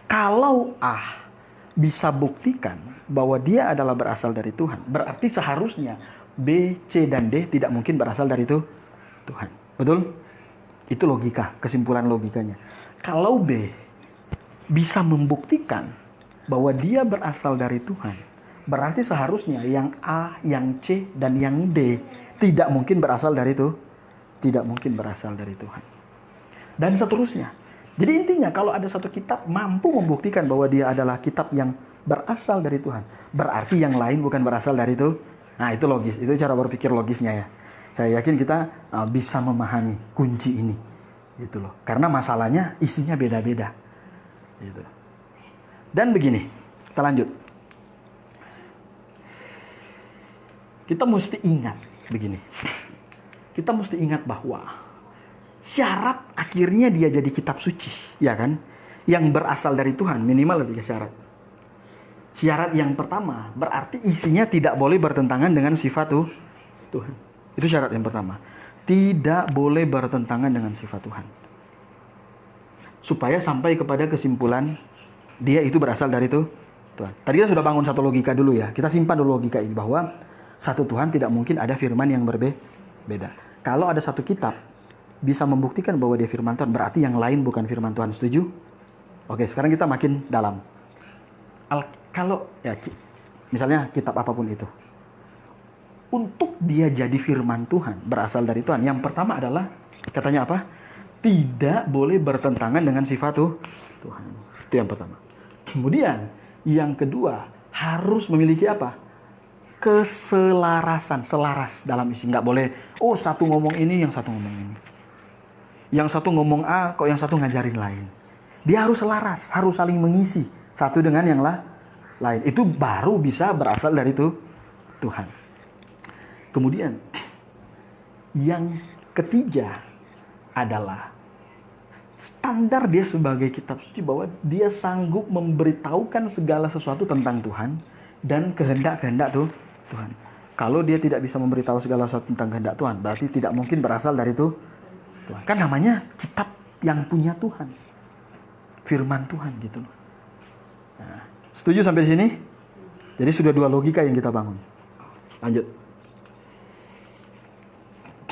kalau A bisa buktikan bahwa dia adalah berasal dari Tuhan, berarti seharusnya B, C, dan D tidak mungkin berasal dari itu Tuhan. Betul? Itu logika, kesimpulan logikanya. Kalau B bisa membuktikan bahwa dia berasal dari Tuhan, berarti seharusnya yang A, yang C, dan yang D tidak mungkin berasal dari itu. Tidak mungkin berasal dari Tuhan. Dan seterusnya. Jadi intinya kalau ada satu kitab mampu membuktikan bahwa dia adalah kitab yang berasal dari Tuhan, berarti yang lain bukan berasal dari itu. Nah, itu logis. Itu cara berpikir logisnya ya. Saya yakin kita bisa memahami kunci ini. Gitu loh. Karena masalahnya isinya beda-beda. Gitu. Dan begini, kita lanjut. Kita mesti ingat begini. Kita mesti ingat bahwa syarat akhirnya dia jadi kitab suci, ya kan? Yang berasal dari Tuhan, minimal ada 3 syarat. Syarat yang pertama, berarti isinya tidak boleh bertentangan dengan sifat Tuhan. Itu syarat yang pertama. Tidak boleh bertentangan dengan sifat Tuhan. Supaya sampai kepada kesimpulan dia itu berasal dari Tuhan. Tadi kita sudah bangun satu logika dulu ya. Kita simpan dulu logika ini bahwa satu Tuhan tidak mungkin ada firman yang berbeda. Kalau ada satu kitab bisa membuktikan bahwa dia firman Tuhan, berarti yang lain bukan firman Tuhan. Setuju? Oke, sekarang kita makin dalam. Kalau ya misalnya kitab apapun itu, untuk dia jadi firman Tuhan, berasal dari Tuhan, yang pertama adalah katanya apa? Tidak boleh bertentangan dengan sifat Tuhan. Itu yang pertama. Kemudian yang kedua, harus memiliki apa? Keselarasan, selaras dalam isi. Nggak boleh, satu ngomong ini, yang satu ngomong ini. Yang satu ngomong A, kok yang satu ngajarin lain. Dia harus selaras, harus saling mengisi satu dengan yang lain. Itu baru bisa berasal dari Tuhan. Kemudian yang ketiga adalah standar dia sebagai kitab suci bahwa dia sanggup memberitahukan segala sesuatu tentang Tuhan dan kehendak-kehendak Tuhan. Kalau dia tidak bisa memberitahu segala sesuatu tentang kehendak Tuhan, berarti tidak mungkin berasal dari Tuhan. Kan namanya kitab yang punya Tuhan. Firman Tuhan gitu. Nah, setuju sampai sini? Jadi sudah 2 logika yang kita bangun. Lanjut.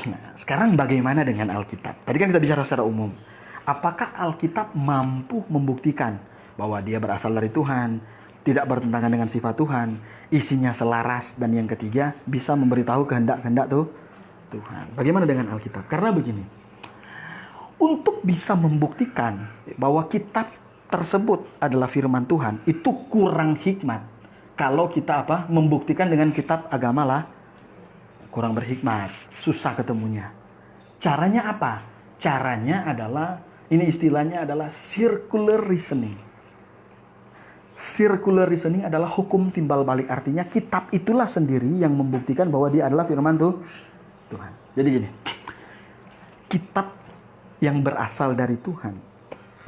Nah, sekarang bagaimana dengan Alkitab? Tadi kan kita bicara secara umum. Apakah Alkitab mampu membuktikan bahwa dia berasal dari Tuhan, tidak bertentangan dengan sifat Tuhan, isinya selaras, dan yang ketiga bisa memberitahu kehendak-kehendak Tuhan? Bagaimana dengan Alkitab? Karena begini. Untuk bisa membuktikan bahwa kitab tersebut adalah firman Tuhan, itu kurang hikmat. Kalau kita membuktikan dengan kitab agama lah, kurang berhikmat, susah ketemunya. Caranya apa? Caranya adalah, ini istilahnya adalah circular reasoning. Circular reasoning adalah hukum timbal balik. Artinya kitab itulah sendiri yang membuktikan bahwa dia adalah firman Tuhan. Jadi gini, kitab yang berasal dari Tuhan,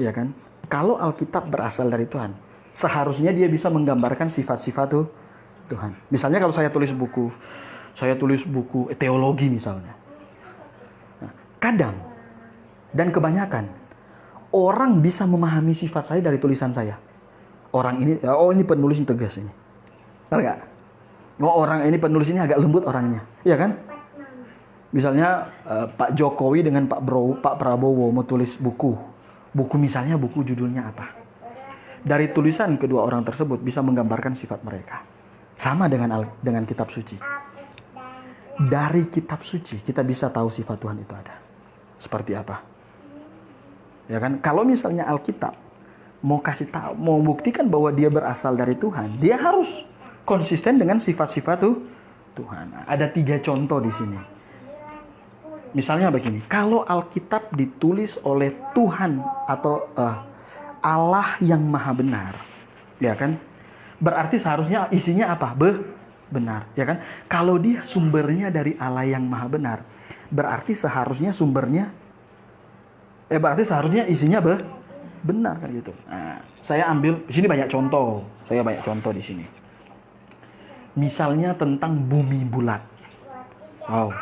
ya kan? Kalau Alkitab berasal dari Tuhan, seharusnya dia bisa menggambarkan sifat-sifat Tuhan. Misalnya kalau saya tulis buku teologi misalnya. Nah, kadang dan kebanyakan orang bisa memahami sifat saya dari tulisan saya. Orang ini, ini penulis yang tegas ini. Benar nggak? Orang ini penulis ini agak lembut orangnya, ya kan? Misalnya Pak Jokowi dengan Pak Prabowo mau tulis buku misalnya, buku judulnya apa? Dari tulisan kedua orang tersebut bisa menggambarkan sifat mereka. Sama dengan kitab suci. Dari kitab suci kita bisa tahu sifat Tuhan itu ada. Seperti apa? Ya kan? Kalau misalnya Alkitab mau kasih tahu, mau buktikan bahwa dia berasal dari Tuhan, dia harus konsisten dengan sifat-sifat tuh Tuhan. Ada 3 contoh di sini. Misalnya begini, kalau Alkitab ditulis oleh Tuhan atau Allah yang maha benar, ya kan? Berarti seharusnya isinya apa? Benar, ya kan? Kalau dia sumbernya dari Allah yang maha benar, berarti seharusnya isinya benar kan gitu. Nah, saya ambil di sini banyak contoh. Saya banyak contoh di sini. Misalnya tentang bumi bulat. Wow.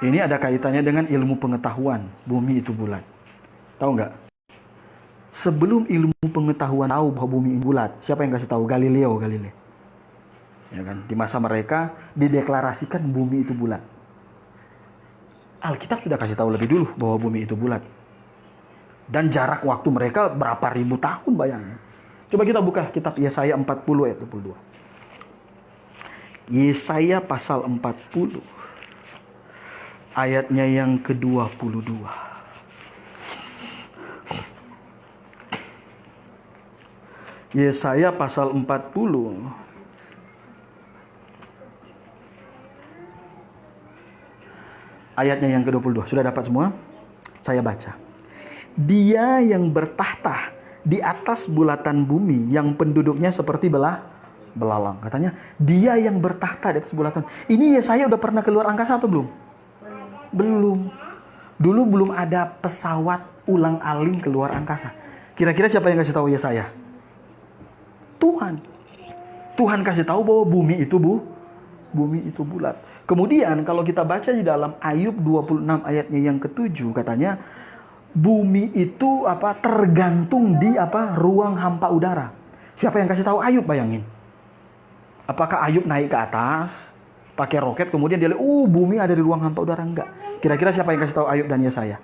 Ini ada kaitannya dengan ilmu pengetahuan. Bumi itu bulat. Tahu nggak? Sebelum ilmu pengetahuan tahu bahwa bumi ini bulat, siapa yang kasih tahu? Galileo. Ya kan? Di masa mereka dideklarasikan bumi itu bulat. Alkitab sudah kasih tahu lebih dulu bahwa bumi itu bulat. Dan jarak waktu mereka berapa ribu tahun bayangin. Coba kita buka kitab Yesaya 40 ayat 22. Yesaya pasal 40 ayatnya yang ke-22. Yesaya pasal 40 ayatnya yang ke-22. Sudah dapat semua? Saya baca. Dia yang bertahta di atas bulatan bumi, yang penduduknya seperti belalang. Katanya, dia yang bertahta di atas bulatan. Ini Yesaya udah pernah keluar angkasa atau belum? Belum. Dulu belum ada pesawat ulang-alik keluar angkasa. Kira-kira siapa yang kasih tahu Yesaya? Tuhan. Tuhan kasih tahu bahwa bumi itu bulat. Kemudian kalau kita baca di dalam Ayub 26 ayatnya yang ke-7, katanya bumi itu tergantung di ruang hampa udara. Siapa yang kasih tahu Ayub, bayangin? Apakah Ayub naik ke atas pakai roket kemudian dia lihat bumi ada di ruang hampa udara? Enggak. Kira-kira siapa yang kasih tahu Ayub dan Yesaya?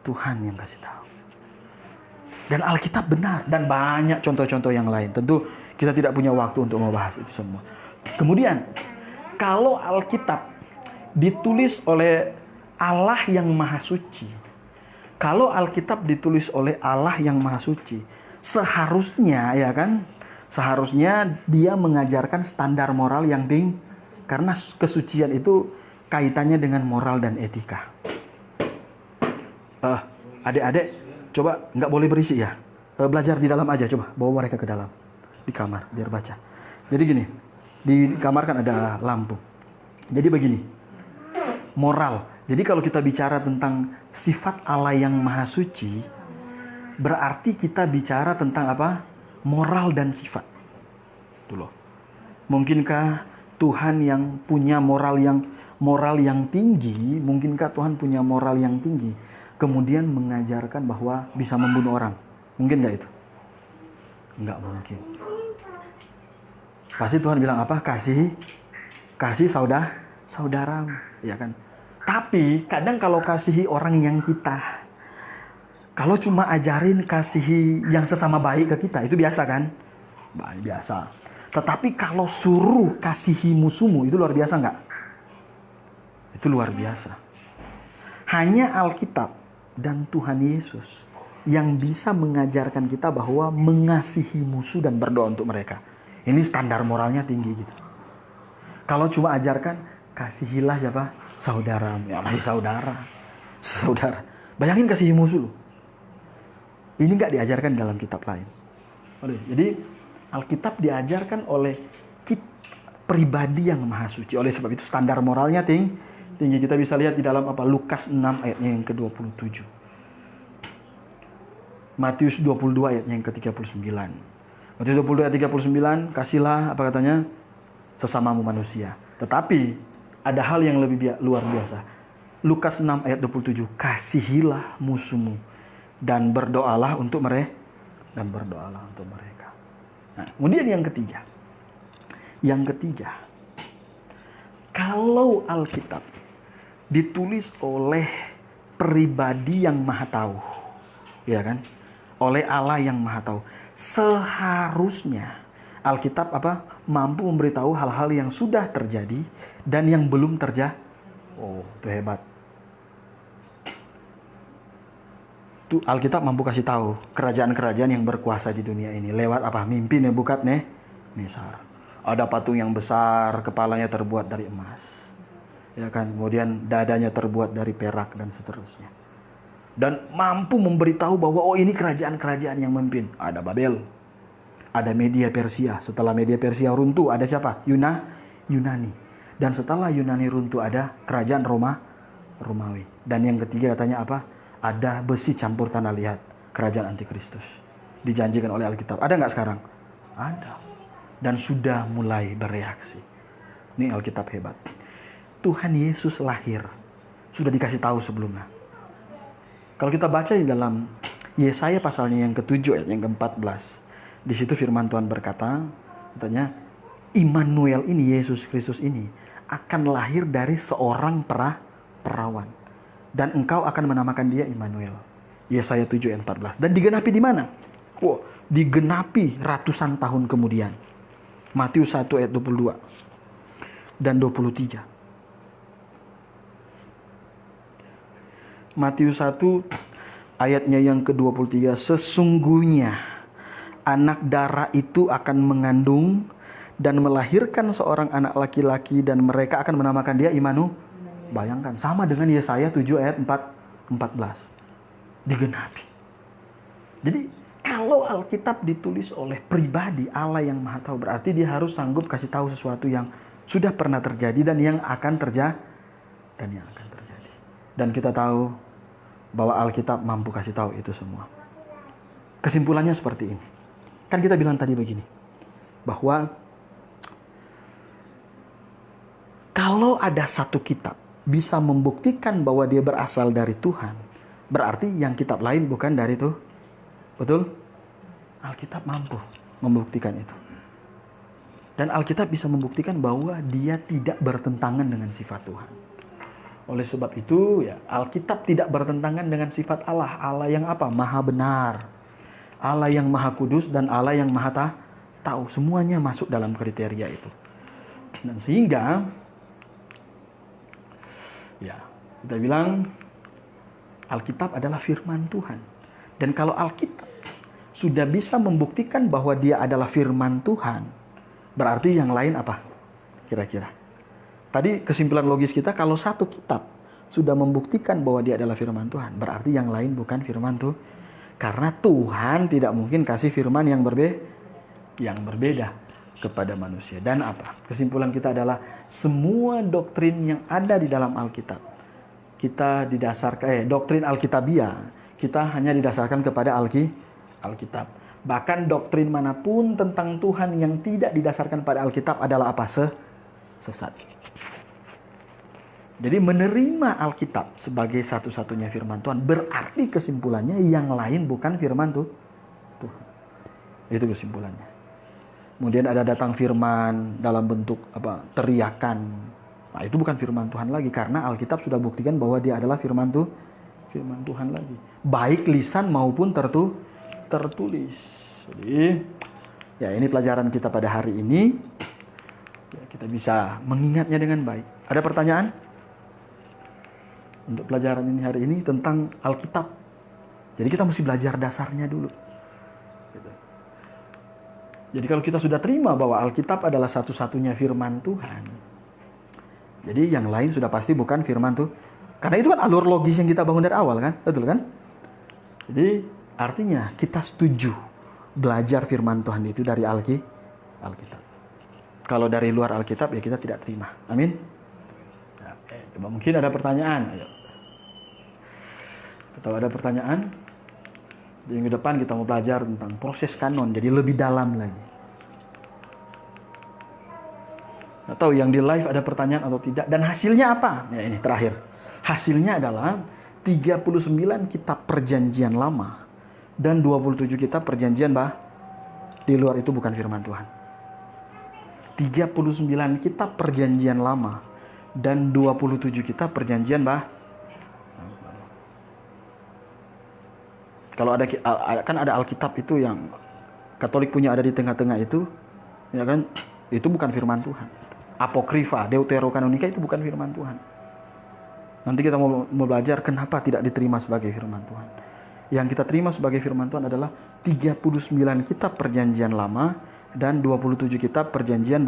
Tuhan yang kasih tahu. Dan Alkitab benar, dan banyak contoh-contoh yang lain. Tentu kita tidak punya waktu untuk membahas itu semua. Kemudian kalau Alkitab ditulis oleh Allah yang Maha Suci, kalau Alkitab ditulis oleh Allah yang Maha Suci, seharusnya dia mengajarkan standar moral yang tinggi, karena kesucian itu kaitannya dengan moral dan etika. Adik-adik, coba nggak boleh berisik ya. Belajar di dalam aja, coba bawa mereka ke dalam di kamar biar baca. Jadi gini, di kamar kan ada lampu. Jadi begini, moral. Jadi kalau kita bicara tentang sifat Allah yang Maha Suci, berarti kita bicara tentang moral dan sifat. Itu loh. Mungkinkah Tuhan yang punya moral yang tinggi, mungkinkah Tuhan punya moral yang tinggi, kemudian mengajarkan bahwa bisa membunuh orang? Mungkin nggak itu? Nggak mungkin. Pasti Tuhan bilang apa? Kasih saudara, ya kan? Tapi kadang kalau kasihi orang yang kalau cuma ajarin kasihi yang sesama baik ke kita, itu biasa kan? Biasa. Tetapi kalau suruh kasihi musuhmu, itu luar biasa nggak? Itu luar biasa. Hanya Alkitab dan Tuhan Yesus yang bisa mengajarkan kita bahwa mengasihi musuh dan berdoa untuk mereka. Ini standar moralnya tinggi gitu. Kalau cuma ajarkan kasihilah siapa? Saudara. Ya masih saudara. Bayangin kasihi musuh. Ini nggak diajarkan dalam kitab lain. Jadi Alkitab diajarkan oleh pribadi yang Maha Suci. Oleh sebab itu standar moralnya tinggi. Kita bisa lihat di dalam Lukas 6 ayatnya yang ke-27. Matius 22 ayatnya yang ke-39. Matius 22 ayat 39, kasihlah apa katanya? Sesamamu manusia. Tetapi ada hal yang lebih luar biasa. Lukas 6 ayat 27, kasihilah musuhmu dan berdoalah untuk mereka. Nah, kemudian yang ketiga, kalau Alkitab ditulis oleh pribadi yang Maha Tahu, ya kan? Oleh Allah yang Maha Tahu, seharusnya Alkitab mampu memberitahu hal-hal yang sudah terjadi dan yang belum terjadi. Oh, itu hebat. Alkitab mampu kasih tahu kerajaan-kerajaan yang berkuasa di dunia ini lewat apa? Mimpi Nebukadnezar. Ada patung yang besar, kepalanya terbuat dari emas. Ya kan? Kemudian dadanya terbuat dari perak dan seterusnya. Dan mampu memberitahu bahwa ini kerajaan-kerajaan yang memimpin. Ada Babel. Ada Media Persia. Setelah Media Persia runtuh, ada siapa? Yunani. Dan setelah Yunani runtuh, ada kerajaan Romawi. Dan yang ketiga katanya apa? Ada besi campur tanah liat, kerajaan antikristus. Dijanjikan oleh Alkitab. Ada nggak sekarang? Ada. Dan sudah mulai bereaksi. Ini Alkitab hebat. Tuhan Yesus lahir. Sudah dikasih tahu sebelumnya. Kalau kita baca di dalam Yesaya pasalnya yang ke-7 ayat yang ke-14. Di situ firman Tuhan berkata, katanya, Immanuel ini, Yesus Kristus ini, akan lahir dari seorang perawan. Dan engkau akan menamakan dia Immanuel. Yesaya 7 ayat 14. Dan digenapi di mana? Digenapi ratusan tahun kemudian. Matius 1 ayat 22 dan 23. Matius 1 ayatnya yang ke-23. Sesungguhnya anak darah itu akan mengandung dan melahirkan seorang anak laki-laki dan mereka akan menamakan dia Immanuel. Bayangkan, sama dengan Yesaya 7 ayat 14. Digenapi. Jadi, kalau Alkitab ditulis oleh pribadi Allah yang Maha Tahu, berarti dia harus sanggup kasih tahu sesuatu yang sudah pernah terjadi dan yang akan terjadi. Dan kita tahu bahwa Alkitab mampu kasih tahu itu semua. Kesimpulannya seperti ini. Kan kita bilang tadi begini, bahwa kalau ada satu kitab bisa membuktikan bahwa dia berasal dari Tuhan, berarti yang kitab lain bukan dari itu. Betul? Alkitab mampu membuktikan itu. Dan Alkitab bisa membuktikan bahwa dia tidak bertentangan dengan sifat Tuhan. Oleh sebab itu, ya, Alkitab tidak bertentangan dengan sifat Allah. Allah yang apa? Maha benar. Allah yang maha kudus dan Allah yang maha tahu. Semuanya masuk dalam kriteria itu. Dan sehingga ya, kita bilang Alkitab adalah firman Tuhan. Dan kalau Alkitab sudah bisa membuktikan bahwa dia adalah firman Tuhan, berarti yang lain apa? Kira-kira. Tadi kesimpulan logis kita, kalau satu kitab sudah membuktikan bahwa dia adalah firman Tuhan, berarti yang lain bukan firman Tuhan. Karena Tuhan tidak mungkin kasih firman yang berbeda kepada manusia. Dan apa? Kesimpulan kita adalah semua doktrin yang ada di dalam Alkitab, kita didasarkan doktrin Alkitabiah, kita hanya didasarkan kepada Alkitab. Bahkan doktrin manapun tentang Tuhan yang tidak didasarkan pada Alkitab adalah apa? Sesat. Jadi menerima Alkitab sebagai satu-satunya firman Tuhan berarti kesimpulannya yang lain bukan firman Tuhan. Itu kesimpulannya. Kemudian ada datang firman dalam bentuk teriakan. Nah, itu bukan firman Tuhan lagi karena Alkitab sudah buktikan bahwa dia adalah firman Tuhan lagi. Baik lisan maupun tertulis. Jadi, ya ini pelajaran kita pada hari ini. Ya, kita bisa mengingatnya dengan baik. Ada pertanyaan? Untuk pelajaran ini hari ini tentang Alkitab. Jadi kita mesti belajar dasarnya dulu. Jadi kalau kita sudah terima bahwa Alkitab adalah satu-satunya firman Tuhan, jadi yang lain sudah pasti bukan firman Tuhan. Karena itu kan alur logis yang kita bangun dari awal kan? Betul kan? Jadi artinya kita setuju belajar firman Tuhan itu dari Alkitab. Kalau dari luar Alkitab ya kita tidak terima. Amin? Oke, coba mungkin ada pertanyaan. Ayo. Kalau ada pertanyaan, di minggu depan kita mau belajar tentang proses kanon, jadi lebih dalam lagi. Nggak tahu yang di live ada pertanyaan atau tidak, dan hasilnya apa? Ya ini terakhir. Hasilnya adalah 39 kitab perjanjian lama dan 27 kitab perjanjian di luar itu bukan firman Tuhan. 39 kitab perjanjian lama dan 27 kitab perjanjian Kalau ada Alkitab itu yang Katolik punya ada di tengah-tengah itu, ya kan? Itu bukan firman Tuhan. Apokrifa, Deuterokanonika itu bukan firman Tuhan. Nanti kita mau belajar kenapa tidak diterima sebagai firman Tuhan. yang kita terima sebagai firman Tuhan adalah 39 kitab perjanjian lama dan 27 kitab perjanjian